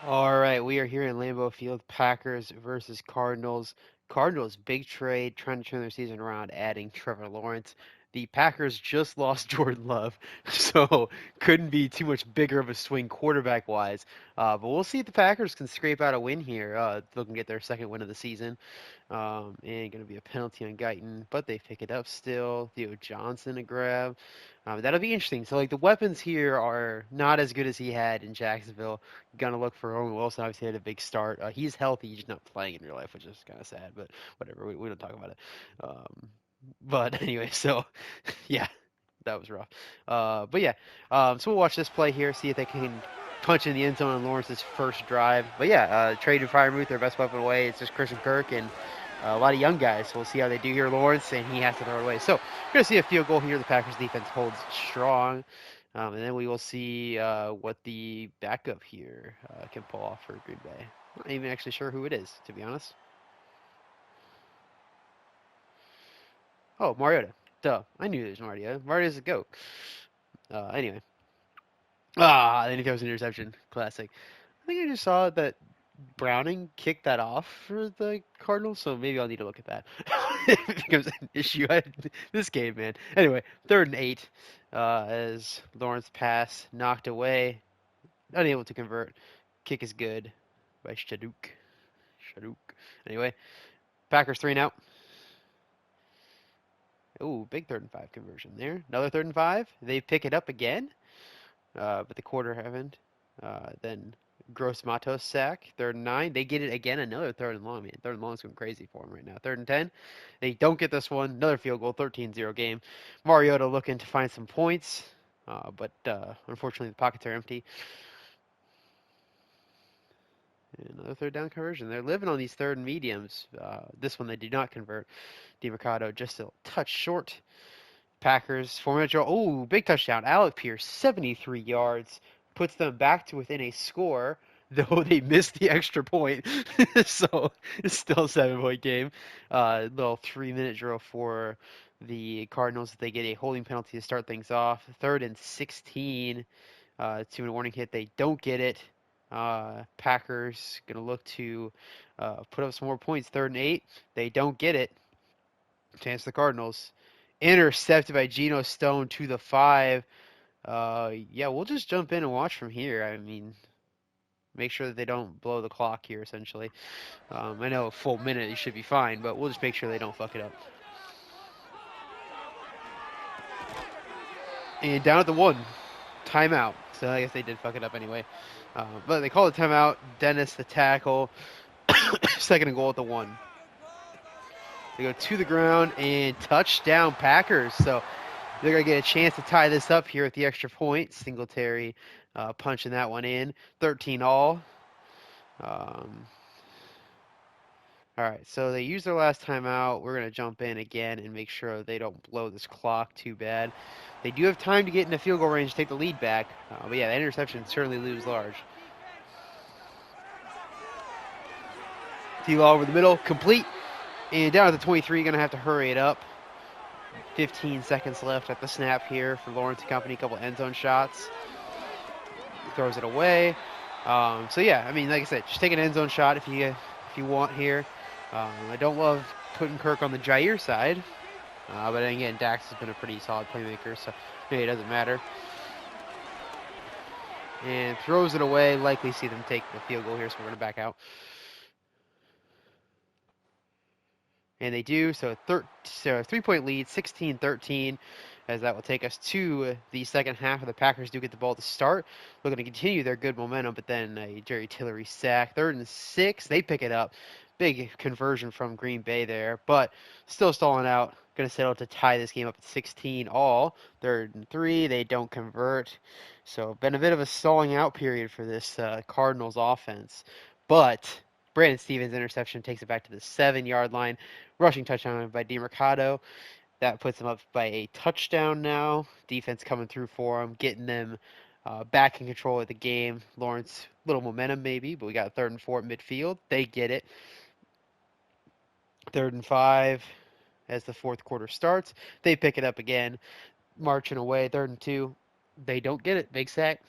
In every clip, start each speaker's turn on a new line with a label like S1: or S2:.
S1: All right, we are here in Lambeau Field, Packers versus Cardinals. Cardinals, big trade, trying to turn their season around, adding Trevor Lawrence. The Packers just lost Jordan Love, so couldn't be too much bigger of a swing quarterback-wise. But we'll see if the Packers can scrape out a win here. Looking to get their second win of the season. And going to be a penalty on Guyton, but they pick it up still. Theo Johnson a grab. That'll be interesting. So, like, the weapons here are not as good as he had in Jacksonville. Gonna look for Owen Wilson. Obviously, had a big start. He's healthy. He's not playing in real life, which is kind of sad, but whatever. We don't talk about it. But anyway, so yeah, that was rough. But yeah, so we'll watch this play here, see if they can punch in the end zone on Lawrence's first drive. But yeah, trade and Firemouth, their best weapon away. It's just Christian Kirk and a lot of young guys. So we'll see how they do here. Lawrence, and he has to throw it away. So we're going to see a field goal here. The Packers defense holds strong. And then we will see what the backup here can pull off for Green Bay. Not even actually sure who it is, to be honest. Oh, Mariota. Duh. I knew it was Mariota. Mariota's a GOAT. Anyway. Then he throws an interception. Classic. I think I just saw that Browning kicked that off for the Cardinals, so maybe I'll need to look at that. If it becomes an issue. This game, man. Anyway, 3rd and 8 as Lawrence pass knocked away, unable to convert. Kick is good by Shaduk. Shaduk. Anyway, Packers 3 and out. Ooh, big 3rd and 5 conversion there. Another 3rd and 5. They pick it up again, but the quarter haven't. Then Gross Matos sack, 3rd and 9. They get it again, another 3rd and long. Man, 3rd and long's going crazy for them right now. 3rd and 10. They don't get this one. Another field goal, 13-0 game. Mariota looking to find some points, but unfortunately the pockets are empty. And another 3rd down conversion. They're living on these 3rd and mediums. This one they did not convert. DeMarcado just a touch short. Packers 4-minute drill. Oh, big touchdown. Alec Pierce, 73 yards, puts them back to within a score, though they missed the extra point. So it's still a 7-point game. Little 3-minute drill for the Cardinals. They get a holding penalty to start things off. 3rd and 16. 2-minute warning hit. They don't get it. Packers gonna look to put up some more points. 3rd and 8. They don't get it. Chance the Cardinals. Intercepted by Geno Stone to the 5. Yeah, we'll just jump in and watch from here. I mean, make sure that they don't blow the clock here, essentially. I know a full minute, you should be fine, but we'll just make sure they don't fuck it up. And down at the 1, timeout. So I guess they did fuck it up anyway. But they call it timeout. Dennis, the tackle. 2nd and goal at the 1. They go to the ground and touchdown Packers. So they're going to get a chance to tie this up here with the extra point. Singletary punching that one in. 13 all. All right, so they use their last timeout. We're going to jump in again and make sure they don't blow this clock too bad. They do have time to get into field goal range to take the lead back. But yeah, that interception certainly looms large. T-Law over the middle, complete. And down at the 23, going to have to hurry it up. 15 seconds left at the snap here for Lawrence and company. A couple end zone shots. Throws it away. So yeah, I mean, like I said, just take an end zone shot if you want here. I don't love putting Kirk on the Jair side, but again, Dax has been a pretty solid playmaker, so maybe it doesn't matter. And throws it away. Likely see them take the field goal here, so we're going to back out. And they do, so 3-point lead, 16-13, as that will take us to the second half. Of the Packers do get the ball to start. Looking to continue their good momentum, but then a Jerry Tillery sack. 3rd and 6, they pick it up. Big conversion from Green Bay there, but still stalling out. Going to settle to tie this game up at 16 all. 3rd and 3, they don't convert. So been a bit of a stalling out period for this Cardinals offense. But Brandon Stevens' interception takes it back to the 7-yard line. Rushing touchdown by DeMarcado. That puts them up by a touchdown now. Defense coming through for them, getting them back in control of the game. Lawrence, little momentum maybe, but we got 3rd and 4 at midfield. They get it. 3rd and 5 as the fourth quarter starts. They pick it up again, marching away. 3rd and 2. They don't get it. Big sack.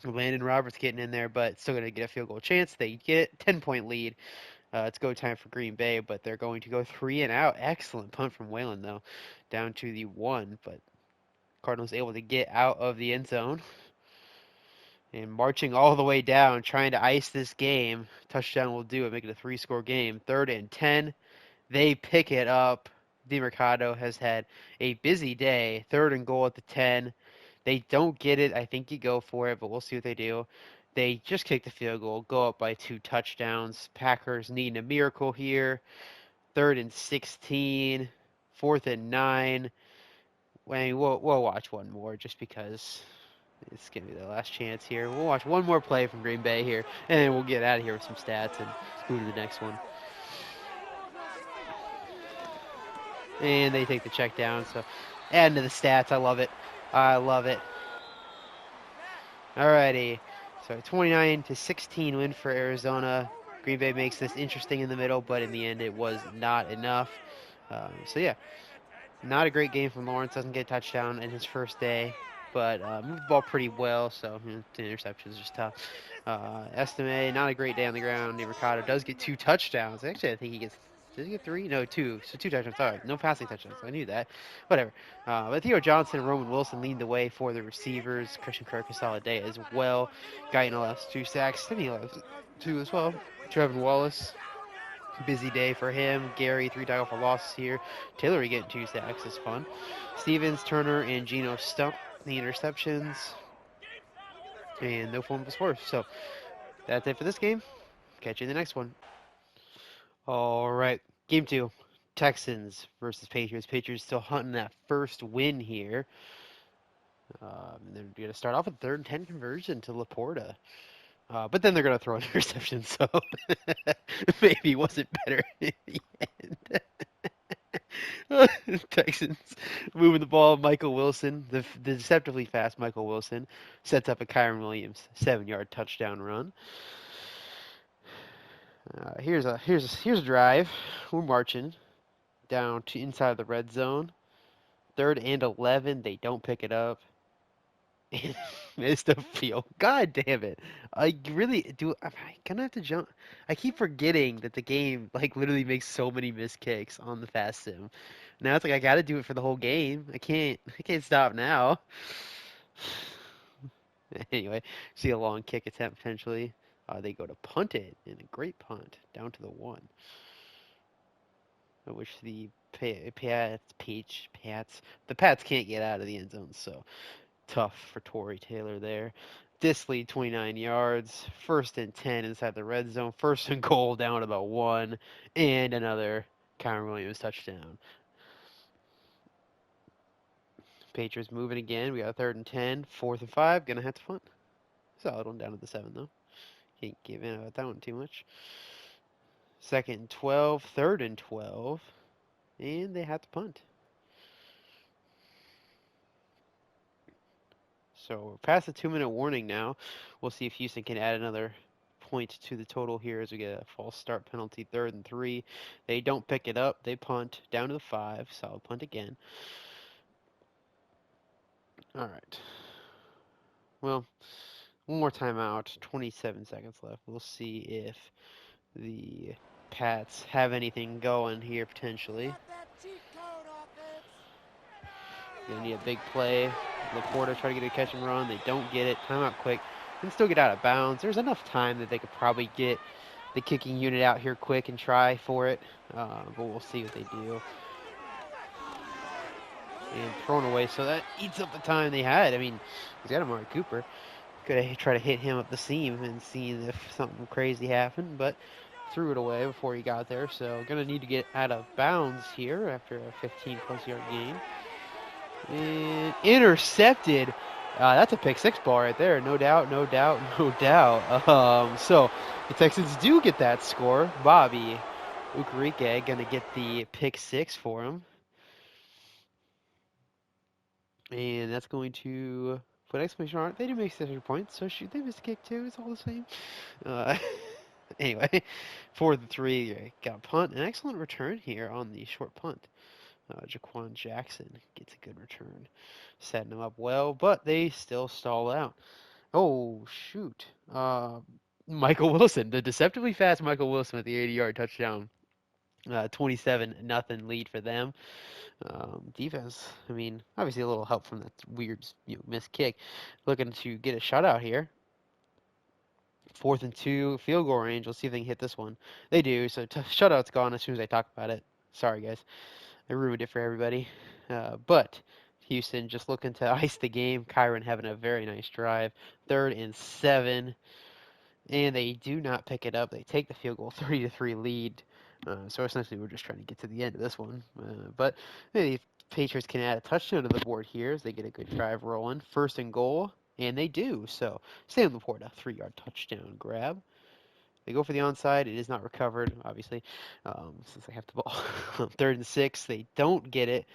S1: Landon Roberts getting in there, but still going to get a field goal chance. They get 10-point lead. It's go time for Green Bay, but they're going to go 3-and-out. Excellent punt from Whalen, though, down to the 1, but Cardinals able to get out of the end zone and marching all the way down, trying to ice this game. Touchdown will do it, make it a 3-score game. 3rd and 10. They pick it up. DeMercado has had a busy day. 3rd and goal at the 10. They don't get it. I think you go for it, but we'll see what they do. They just kick the field goal, go up by 2 touchdowns. Packers needing a miracle here. 3rd and 16. 4th and 9. We'll watch one more just because it's going to be the last chance here. We'll watch one more play from Green Bay here, and then we'll get out of here with some stats and move to the next one. And they take the check down, so adding to the stats. I love it. I love it. Alrighty. So 29-16 win for Arizona. Green Bay makes this interesting in the middle, but in the end it was not enough. So yeah, not a great game from Lawrence. Doesn't get a touchdown in his first day, but moved the ball pretty well, so the interceptions is just tough. Estime, not a great day on the ground. Mercado does get 2 touchdowns. Actually, I think he gets. Did he get 3? No, 2. So 2 touchdowns. Sorry, no passing touchdowns. I knew that. Whatever. But Theo Johnson and Roman Wilson lead the way for the receivers. Christian Kirk a solid day as well. Guyton allows 2 sacks. Sydney allows 2 as well. Trevin Wallace, busy day for him. Gary, 3 tackle for losses here. Taylor getting 2 sacks is fun. Stevens, Turner, and Geno stump the interceptions. And no fumbles forced. So that's it for this game. Catch you in the next one. All right. Game 2. Texans versus Patriots. Patriots still hunting that first win here. They're going to start off with 3rd and 10 conversion to Laporta. But then they're going to throw an interception, so maybe it wasn't better in the end. Texans moving the ball. Michael Wilson, the deceptively fast Michael Wilson, sets up a Kyron Williams 7-yard touchdown run. Here's a drive. We're marching down to inside the red zone. 3rd and 11. They don't pick it up. Missed a field. God damn it! I really do. I'm gonna have to jump. I keep forgetting that the game like literally makes so many missed kicks on the fast sim. Now it's like I gotta do it for the whole game. I can't. I can't stop now. Anyway, see a long kick attempt potentially. They go to punt it, and a great punt down to the 1. I wish the Pats can't get out of the end zone, so tough for Torrey Taylor there. Disley, 29 yards. 1st and 10 inside the red zone. 1st and goal down about 1. And another Kyron Williams touchdown. Patriots moving again. We got 3rd and 10. 4th and 5. Gonna have to punt. Solid one down to the 7, though. Can't give in about that one too much. 2nd and 12. 3rd and 12. And they have to punt. So we're past the 2-minute warning now. We'll see if Houston can add another point to the total here as we get a false start penalty. 3rd and 3. They don't pick it up. They punt down to the 5. Solid punt again. All right. Well, one more timeout. 27 seconds left. We'll see if the Pats have anything going here potentially. Gonna need a big play. Laporta try to get a catch and run. They don't get it. Timeout quick. Can still get out of bounds. There's enough time that they could probably get the kicking unit out here quick and try for it. But we'll see what they do. And thrown away, so that eats up the time they had. I mean, he's got Amari Cooper. Could have tried to hit him up the seam and seen if something crazy happened, but threw it away before he got there. So gonna need to get out of bounds here after a 15+ yard game. And intercepted. That's a pick 6 ball right there. No doubt, no doubt, no doubt. So the Texans do get that score. Bobby Ukarike going to get the pick 6 for him. And that's going to put exclamation mark. They do make 6 points, so shoot, they missed a kick too. It's all the same. Anyway, 4th and 3. Got a punt. An excellent return here on the short punt. Jaquan Jackson gets a good return, setting them up well, but they still stall out. Oh, shoot. Michael Wilson, the deceptively fast Michael Wilson with the 80-yard touchdown. 27 nothing lead for them. Defense, I mean, obviously a little help from that weird, missed kick. Looking to get a shutout here. 4th and 2, field goal range. Let's see if they can hit this one. They do. So shutout's gone as soon as I talk about it. Sorry, guys. I ruined it for everybody. But Houston just looking to ice the game. Kyron having a very nice drive. 3rd and 7, and they do not pick it up. They take the field goal, 30-3 lead. So essentially, we're just trying to get to the end of this one. But the Patriots can add a touchdown to the board here as they get a good drive rolling. 1st and goal, and they do. So stay on the board, a 3-yard touchdown grab. They go for the onside. It is not recovered, obviously, since they have the ball. 3rd and 6, they don't get it.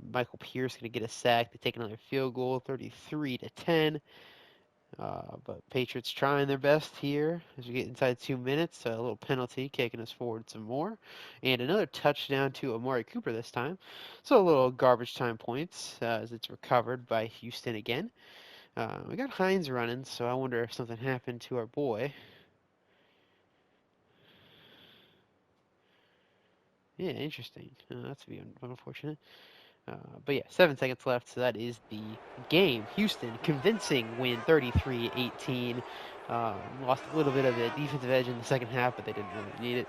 S1: Michael Pierce going to get a sack. They take another field goal, 33-10. But Patriots trying their best here as we get inside 2 minutes. A little penalty kicking us forward some more. And another touchdown to Amari Cooper this time. So a little garbage time points as it's recovered by Houston again. We got Hines running, so I wonder if something happened to our boy. Yeah, interesting. That's be unfortunate. But yeah, 7 seconds left, so that is the game. Houston, convincing win, 33-18. Lost a little bit of the defensive edge in the second half, but they didn't really need it.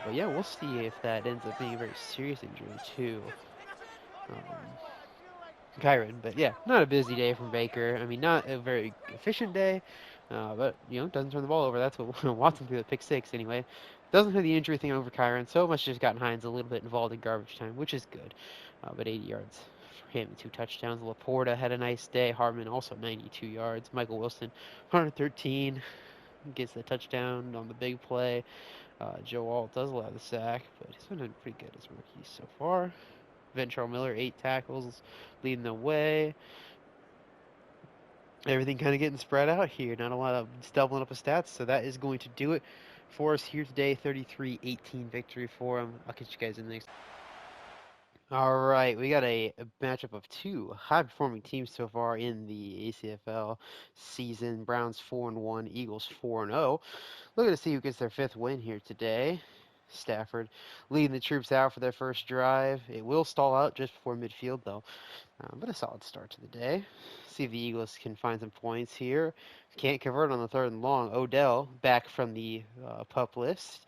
S1: But yeah, we'll see if that ends up being a very serious injury too. Um, Kyron. But yeah, not a busy day from Baker. I mean, not a very efficient day, but doesn't turn the ball over. That's what Watson threw the pick six anyway. Doesn't have the injury thing over Kyron, so much just gotten Hines a little bit involved in garbage time, which is good. But 80 yards for him, 2 touchdowns. Laporta had a nice day. Harmon also 92 yards. Michael Wilson 113 gets the touchdown on the big play. Joe Alt does allow the sack, but he's been doing pretty good as a rookie so far. Ventrell Miller, 8 tackles, leading the way. Everything kind of getting spread out here. Not a lot of doubling up of stats, so that is going to do it for us here today. 33-18 victory for them. I'll catch you guys in the next. All right, we got a matchup of two high-performing teams so far in the ACFL season. Browns 4-1, Eagles 4-0. Looking to see who gets their fifth win here today. Stafford leading the troops out for their first drive. It will stall out just before midfield, though. But a solid start to the day. See if the Eagles can find some points here. Can't convert on the 3rd and long. Odell back from the pup list,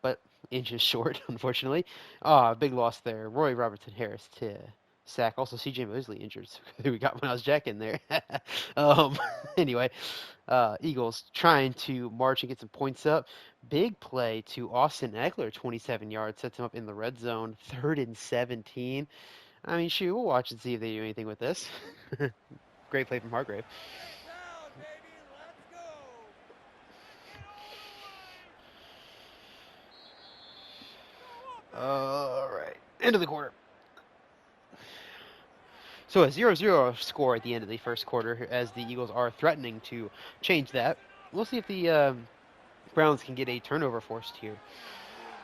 S1: but inches short, unfortunately. Big loss there. Roy Robertson Harris to sack. Also, C.J. Mosley injured. So we got Miles Jack in there. um, anyway, Eagles trying to march and get some points up. Big play to Austin Eckler, 27 yards, sets him up in the red zone. 3rd and 17. I mean, shoot, we'll watch and see if they do anything with this. Great play from Hargrave. All right, end of the quarter. So a 0-0 score at the end of the first quarter as the Eagles are threatening to change that. We'll see if the Browns can get a turnover forced here.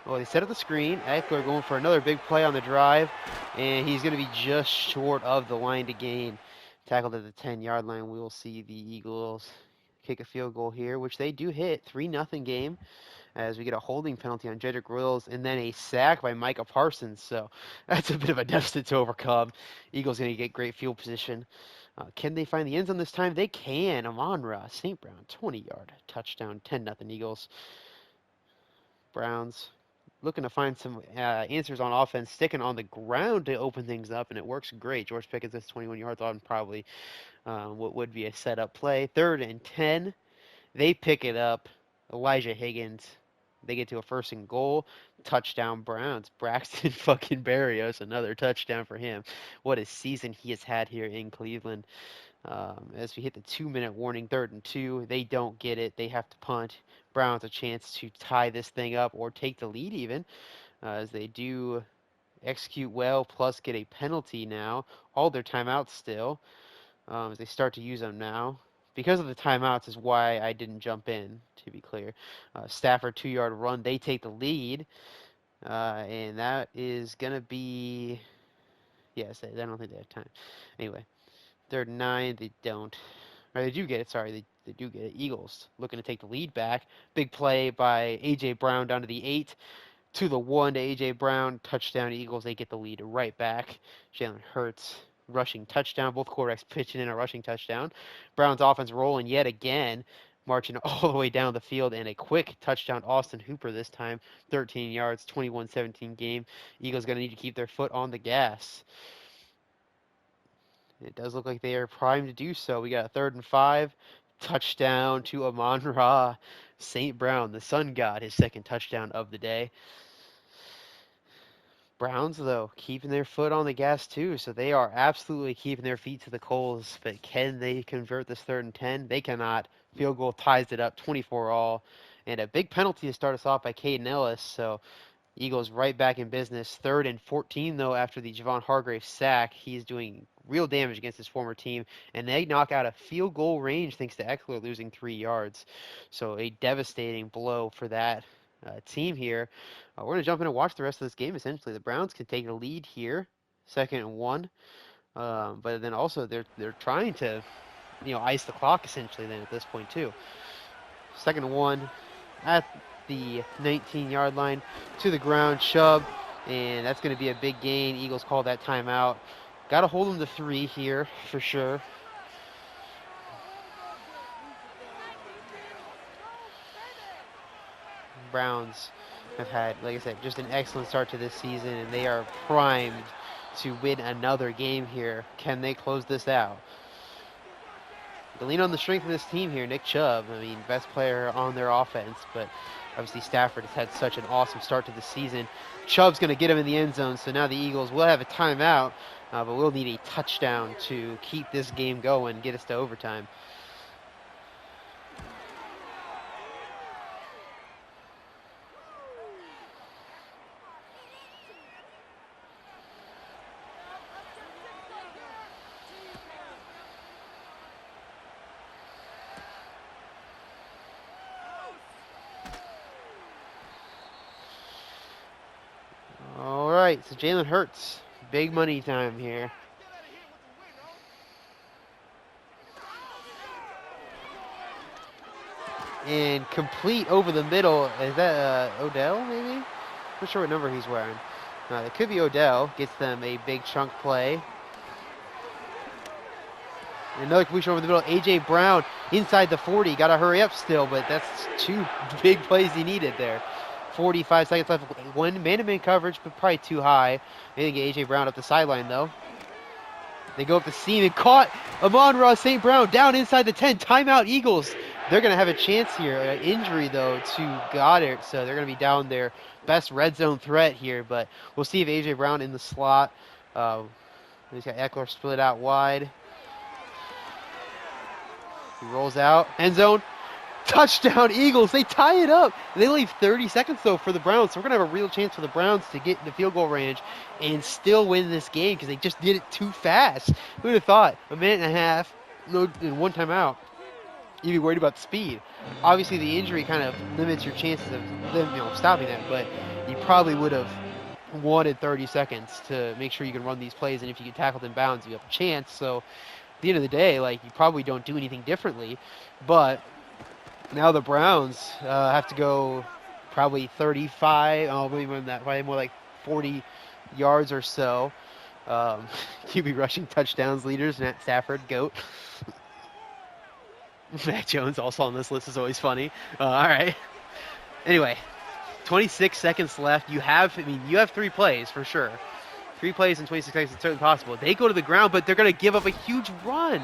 S1: Well, they set up the screen. Eckler going for another big play on the drive, and he's going to be just short of the line to gain. Tackled at the 10-yard line. We will see the Eagles kick a field goal here, which they do hit. 3-0 game as we get a holding penalty on Jedrick Wills and then a sack by Micah Parsons. So that's a bit of a deficit to overcome. Eagles going to get great field position. Can they find the end zone this time? They can. Amon-Ra St. Brown, 20-yard touchdown, 10-0 Eagles. Browns looking to find some answers on offense, sticking on the ground to open things up, and it works great. George Pickens has 21 yards on probably what would be a setup play. 3rd and 10, they pick it up. Elijah Higgins, they get to a 1st and goal. Touchdown Browns. Braxton fucking Berrios, another touchdown for him. What a season he has had here in Cleveland. As we hit the 2-minute warning, 3rd and 2, they don't get it. They have to punt. Browns a chance to tie this thing up or take the lead even, as they do execute well, plus get a penalty now. All their timeouts still, as they start to use them now. Because of the timeouts is why I didn't jump in, to be clear. Stafford 2-yard run, they take the lead, and that is going to be, yes, I don't think they have time. Anyway, 3rd and 9, they don't. Or they do get it, sorry, they do get it. Eagles looking to take the lead back. Big play by A.J. Brown down to the 8. To the 1 to A.J. Brown. Touchdown Eagles. They get the lead right back. Jalen Hurts rushing touchdown. Both quarterbacks pitching in a rushing touchdown. Browns offense rolling yet again. Marching all the way down the field and a quick touchdown. Austin Hooper this time. 13 yards, 21-17 game. Eagles going to need to keep their foot on the gas. It does look like they are primed to do so. We got a 3rd and 5. Touchdown to Amon-Ra St. Brown, the sun god, his 2nd touchdown of the day. Browns, though, keeping their foot on the gas, too. So they are absolutely keeping their feet to the coals. But can they convert this 3rd and 10? They cannot. Field goal ties it up, 24 all. And a big penalty to start us off by Caden Ellis. So Eagles right back in business. 3rd and 14, though, after the Javon Hargrave sack. He's doing real damage against his former team. And they knock out a field goal range thanks to Eckler losing 3 yards. So a devastating blow for that team here. We're going to jump in and watch the rest of this game, essentially. The Browns can take a lead here, 2nd and 1. But then also they're trying to, ice the clock, essentially, then at this point, too. 2nd and 1 at the 19-yard line to the ground. Chubb, and that's going to be a big gain. Eagles call that timeout. Got to hold them to 3 here for sure. Browns have had, like I said, just an excellent start to this season, and they are primed to win another game here. Can they close this out? They lean on the strength of this team here. Nick Chubb, I mean, best player on their offense, but obviously Stafford has had such an awesome start to the season. Chubb's going to get him in the end zone, so now the Eagles will have a timeout, but we'll need a touchdown to keep this game going, get us to overtime. All right, so Jalen Hurts, big money time here. And complete over the middle. Is that Odell, maybe? Not sure what number he's wearing. It could be Odell. Gets them a big chunk play. Another completion over the middle. A.J. Brown inside the 40. Got to hurry up still, but that's 2 big plays he needed there. 45 seconds left. One man-to-man coverage, but probably too high. They didn't get A.J. Brown up the sideline, though. They go up the seam and caught Amon-Ra St. Brown down inside the 10. Timeout Eagles. They're going to have a chance here. An injury, though, to Goddard, so they're going to be down their best red zone threat here, but we'll see if A.J. Brown in the slot. He's got Eckler split out wide. He rolls out. End zone. Touchdown Eagles. They tie it up. They leave 30 seconds, though, for the Browns, so we're going to have a real chance for the Browns to get in the field goal range and still win this game because they just did it too fast. Who would have thought? A minute and a half, no, and 1 timeout. You'd be worried about the speed. Obviously, the injury kind of limits your chances of them, stopping that, but you probably would have wanted 30 seconds to make sure you can run these plays, and if you get tackled in bounds, you have a chance. So at the end of the day, you probably don't do anything differently, but now the Browns have to go probably 35, maybe more than that, probably more like 40 yards or so. QB rushing touchdowns leaders, Matt Stafford, GOAT. Mac Jones also on this list is always funny. All right. Anyway, 26 seconds left. You have 3 plays for sure. 3 plays in 26 seconds is certainly possible. They go to the ground, but they're going to give up a huge run.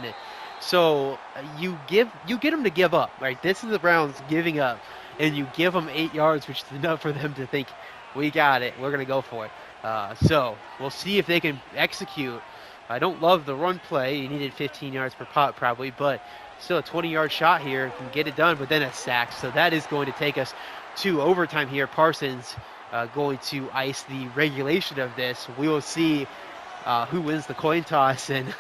S1: So you get them to give up, right? This is the Browns giving up, and you give them 8 yards, which is enough for them to think, we got it. We're going to go for it. So we'll see if they can execute. I don't love the run play. You needed 15 yards per pop probably, but still a 20-yard shot here. Can get it done, but then a sack. So that is going to take us to overtime here. Parsons going to ice the regulation of this. We will see who wins the coin toss and,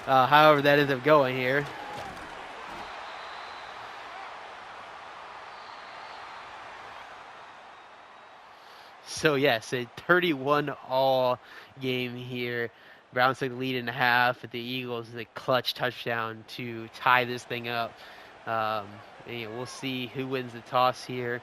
S1: however that ends up going here. So yes, a 31-all game here. Browns take the lead in a half, but the Eagles the clutch touchdown to tie this thing up. Um, and, we'll see who wins the toss here.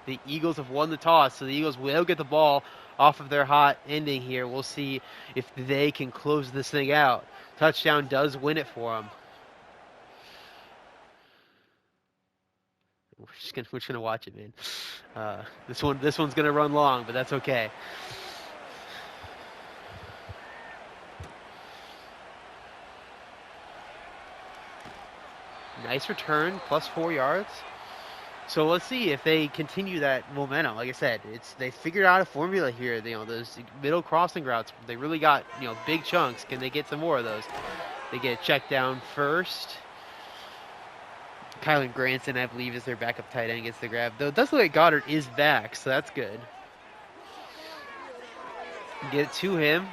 S1: The Eagles have won the toss, so the Eagles will get the ball off of their hot ending here. We'll see if they can close this thing out. Touchdown does win it for them. We're just gonna watch it, man. This one's gonna run long, but that's okay. Nice return, plus 4 yards. So let's see if they continue that momentum. Like I said, they figured out a formula here. Those middle crossing routes, they really got big chunks. Can they get some more of those? They get a check down first. Kylan Granson, I believe, is their backup tight end, gets the grab. Though it does look like Goddard is back, so that's good. Get it to him,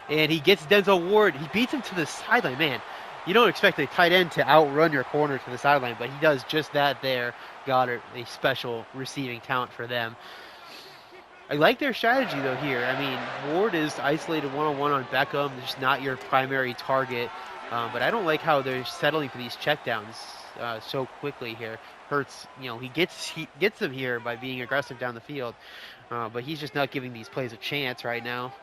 S1: and he gets Denzel Ward. He beats him to the sideline. Man, you don't expect a tight end to outrun your corner to the sideline, but he does just that there. Goddard, a special receiving talent for them. I like their strategy, though, here. I mean, Ward is isolated one-on-one on Beckham. Just not your primary target. But I don't like how they're settling for these checkdowns so quickly here. Hurts, he gets them here by being aggressive down the field. But he's just not giving these plays a chance right now.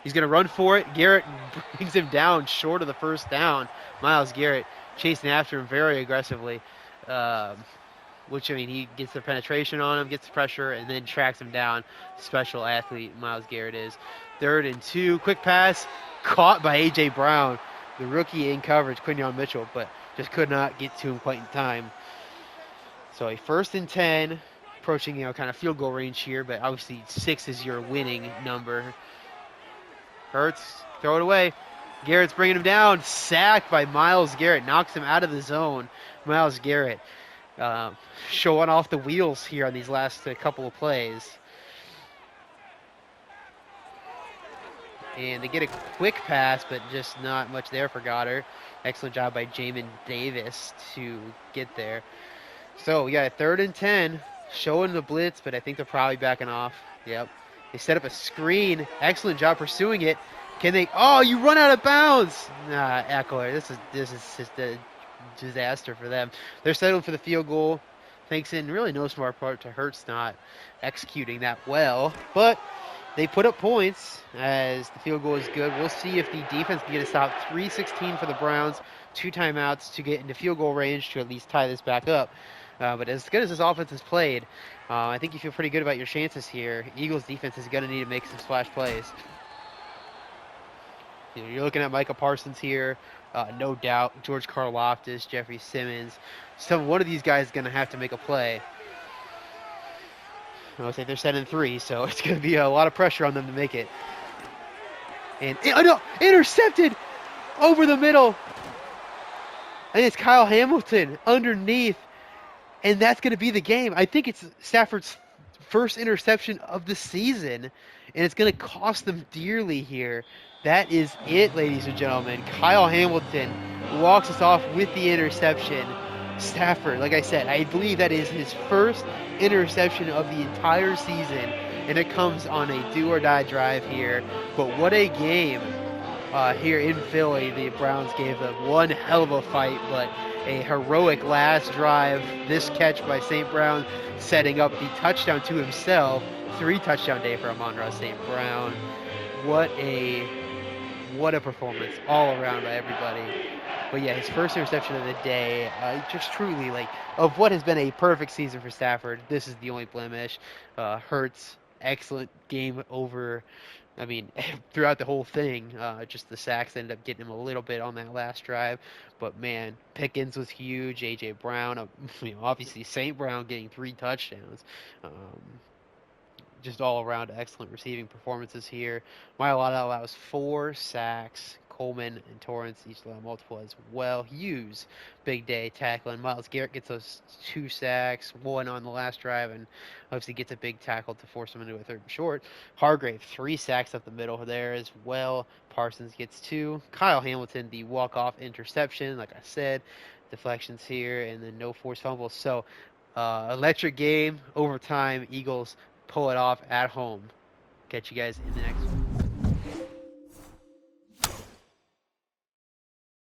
S1: He's going to run for it. Garrett brings him down short of the first down. Myles Garrett chasing after him very aggressively. Which, I mean, he gets the penetration on him, gets the pressure, and then tracks him down. Special athlete Myles Garrett is. 3rd and 2. Quick pass. Caught by A.J. Brown. The rookie in coverage, Quinyon Mitchell, but just could not get to him quite in time. So a 1st and 10. Approaching, kind of field goal range here, but obviously 6 is your winning number. Hurts, throw it away. Garrett's bringing him down. Sacked by Myles Garrett. Knocks him out of the zone. Myles Garrett showing off the wheels here on these last couple of plays. And they get a quick pass, but just not much there for Goddard. Excellent job by Jamin Davis to get there. So we got a 3rd and 10. Showing the blitz, but I think they're probably backing off. Yep. They set up a screen. Excellent job pursuing it. Can they? Oh, you run out of bounds. Nah, Eckler. This is just a disaster for them. They're settling for the field goal. Thanks in really no smart part to Hurts not executing that well. But they put up points as the field goal is good. We'll see if the defense can get a stop. 3:16 for the Browns. 2 timeouts to get into field goal range to at least tie this back up. But as good as this offense has played, I think you feel pretty good about your chances here. Eagles defense is going to need to make some splash plays. You're looking at Micah Parsons here, no doubt. George Karlaftis, Jeffrey Simmons. One of these guys is going to have to make a play. I would say they're 7-3, so it's going to be a lot of pressure on them to make it. And no, intercepted over the middle. And it's Kyle Hamilton underneath. And that's going to be the game. I think it's Stafford's first interception of the season, and it's going to cost them dearly here. That is it, ladies and gentlemen. Kyle Hamilton walks us off with the interception. Stafford, like I said, I believe that is his first interception of the entire season, and it comes on a do-or-die drive here. But what a game here in Philly. The Browns gave them one hell of a fight, but a heroic last drive. This catch by St. Brown setting up the touchdown to himself. 3-touchdown day for Amon-Ra St. Brown. What a performance all around by everybody. But yeah, his first interception of the day. Just truly, of what has been a perfect season for Stafford, this is the only blemish. Hurts, excellent game over. I mean, throughout the whole thing, just the sacks ended up getting him a little bit on that last drive. But, man, Pickens was huge. A.J. Brown, obviously St. Brown getting 3 touchdowns. Just all around excellent receiving performances here. Mailata allows 4 sacks. Coleman and Torrance each allow multiple as well. Hughes, big day tackling. Miles Garrett gets those 2 sacks, 1 on the last drive, and obviously gets a big tackle to force him into a 3rd and short. Hargrave, 3 sacks up the middle there as well. Parsons gets 2. Kyle Hamilton, the walk-off interception, like I said. Deflections here, and then no forced fumbles. So, electric game, overtime. Eagles pull it off at home. Catch you guys in the next one.